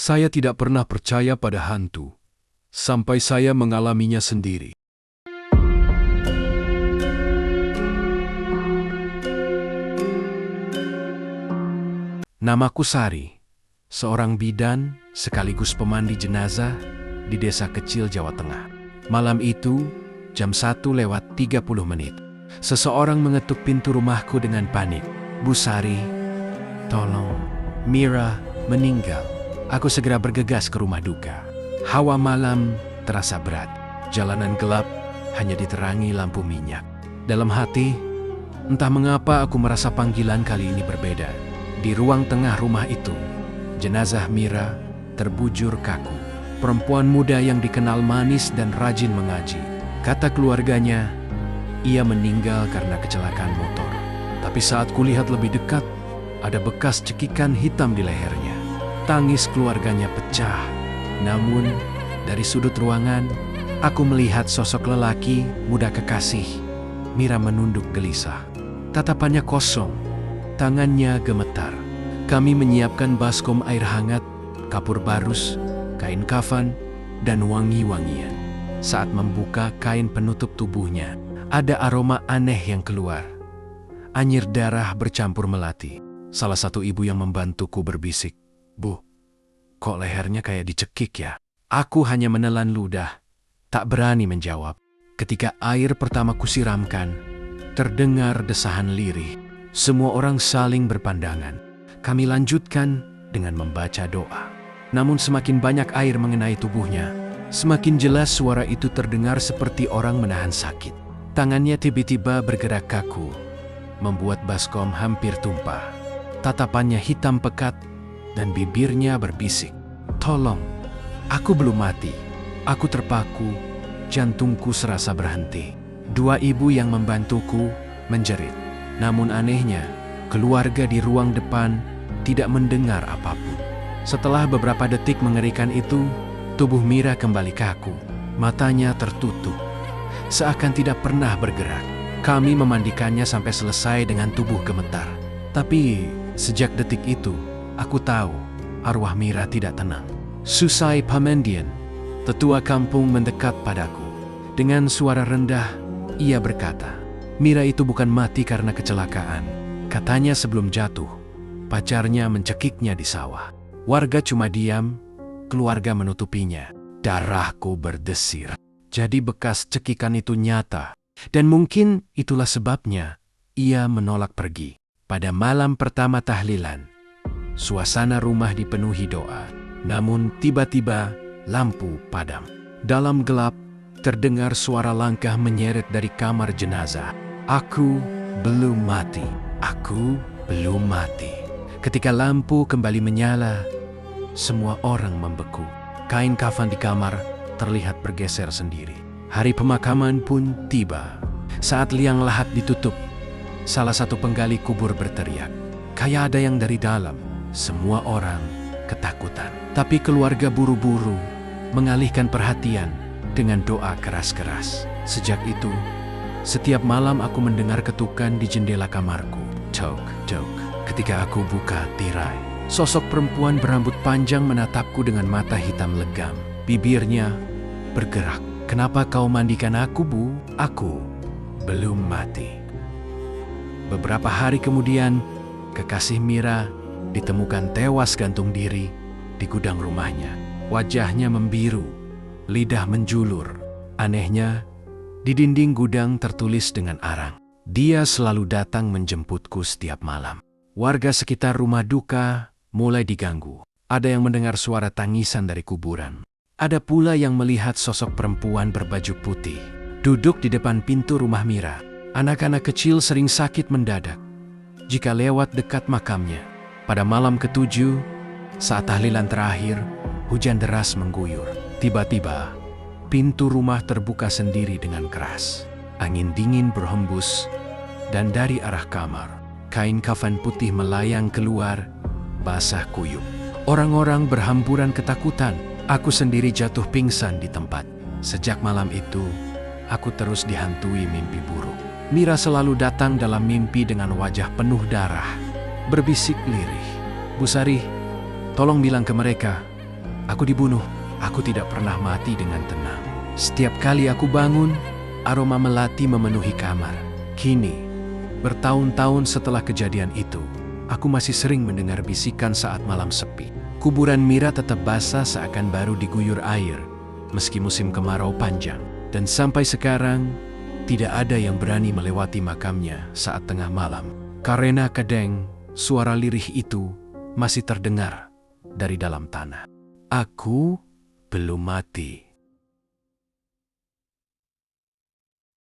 Saya tidak pernah percaya pada hantu, sampai saya mengalaminya sendiri. Namaku Sari, seorang bidan sekaligus pemandi jenazah di desa kecil Jawa Tengah. Malam itu, jam 1:30, seseorang mengetuk pintu rumahku dengan panik. "Bu Sari, tolong, Mira meninggal." Aku segera bergegas ke rumah duka. Hawa malam terasa berat. Jalanan gelap hanya diterangi lampu minyak. Dalam hati, entah mengapa aku merasa panggilan kali ini berbeda. Di ruang tengah rumah itu, jenazah Mira terbujur kaku. Perempuan muda yang dikenal manis dan rajin mengaji. Kata keluarganya, ia meninggal karena kecelakaan motor. Tapi saat kulihat lebih dekat, ada bekas cekikan hitam di lehernya. Tangis keluarganya pecah. Namun, dari sudut ruangan, aku melihat sosok lelaki muda kekasih. Mira menunduk gelisah. Tatapannya kosong, tangannya gemetar. Kami menyiapkan baskom air hangat, kapur barus, kain kafan, dan wangi-wangian. Saat membuka kain penutup tubuhnya, ada aroma aneh yang keluar. Anyir darah bercampur melati. Salah satu ibu yang membantuku berbisik, "Bu, kok lehernya kayak dicekik ya?" Aku hanya menelan ludah, tak berani menjawab. Ketika air pertama kusiramkan, terdengar desahan lirih. Semua orang saling berpandangan. Kami lanjutkan dengan membaca doa. Namun semakin banyak air mengenai tubuhnya, semakin jelas suara itu terdengar seperti orang menahan sakit. Tangannya tiba-tiba bergerak kaku, membuat baskom hampir tumpah. Tatapannya hitam pekat dan bibirnya berbisik, "Tolong, aku belum mati." Aku terpaku, jantungku serasa berhenti. Dua ibu yang membantuku menjerit. Namun anehnya, keluarga di ruang depan tidak mendengar apapun. Setelah beberapa detik mengerikan itu, tubuh Mira kembali kaku. Matanya tertutup, seakan tidak pernah bergerak. Kami memandikannya sampai selesai dengan tubuh gemetar. Tapi sejak detik itu, aku tahu arwah Mira tidak tenang. Susai Pamandian, tetua kampung, mendekat padaku. Dengan suara rendah, ia berkata, "Mira itu bukan mati karena kecelakaan." Katanya sebelum jatuh, pacarnya mencekiknya di sawah. Warga cuma diam, keluarga menutupinya. Darahku berdesir. Jadi bekas cekikan itu nyata. Dan mungkin itulah sebabnya ia menolak pergi. Pada malam pertama tahlilan, suasana rumah dipenuhi doa. Namun tiba-tiba lampu padam. Dalam gelap, terdengar suara langkah menyeret dari kamar jenazah. "Aku belum mati. Aku belum mati." Ketika lampu kembali menyala, semua orang membeku. Kain kafan di kamar terlihat bergeser sendiri. Hari pemakaman pun tiba. Saat liang lahat ditutup, salah satu penggali kubur berteriak, "Kayak ada yang dari dalam." Semua orang ketakutan. Tapi keluarga buru-buru mengalihkan perhatian dengan doa keras-keras. Sejak itu, setiap malam aku mendengar ketukan di jendela kamarku. Tok, tok. Ketika aku buka tirai, sosok perempuan berambut panjang menatapku dengan mata hitam legam. Bibirnya bergerak. "Kenapa kau mandikan aku, Bu? Aku belum mati." Beberapa hari kemudian, kekasih Mira ditemukan tewas gantung diri di gudang rumahnya. Wajahnya membiru, lidah menjulur. Anehnya, di dinding gudang tertulis dengan arang, "Dia selalu datang menjemputku setiap malam." Warga sekitar rumah duka mulai diganggu. Ada yang mendengar suara tangisan dari kuburan. Ada pula yang melihat sosok perempuan berbaju putih duduk di depan pintu rumah Mira. Anak-anak kecil sering sakit mendadak jika lewat dekat makamnya. Pada malam ke-7, saat tahlilan terakhir, hujan deras mengguyur. Tiba-tiba, pintu rumah terbuka sendiri dengan keras. Angin dingin berhembus, dan dari arah kamar, kain kafan putih melayang keluar, basah kuyup. Orang-orang berhamburan ketakutan. Aku sendiri jatuh pingsan di tempat. Sejak malam itu, aku terus dihantui mimpi buruk. Mira selalu datang dalam mimpi dengan wajah penuh darah, berbisik lirih, "Bu Sari, tolong bilang ke mereka Aku dibunuh. Aku tidak pernah mati dengan tenang. Setiap kali aku bangun, aroma melati memenuhi kamar. Kini, bertahun-tahun setelah kejadian itu, aku masih sering mendengar bisikan saat malam sepi. Kuburan Mira tetap basah seakan baru diguyur air, meski musim kemarau panjang. Dan sampai sekarang, tidak ada yang berani melewati makamnya saat tengah malam. Karena kadang, suara lirih itu masih terdengar dari dalam tanah. Aku belum mati.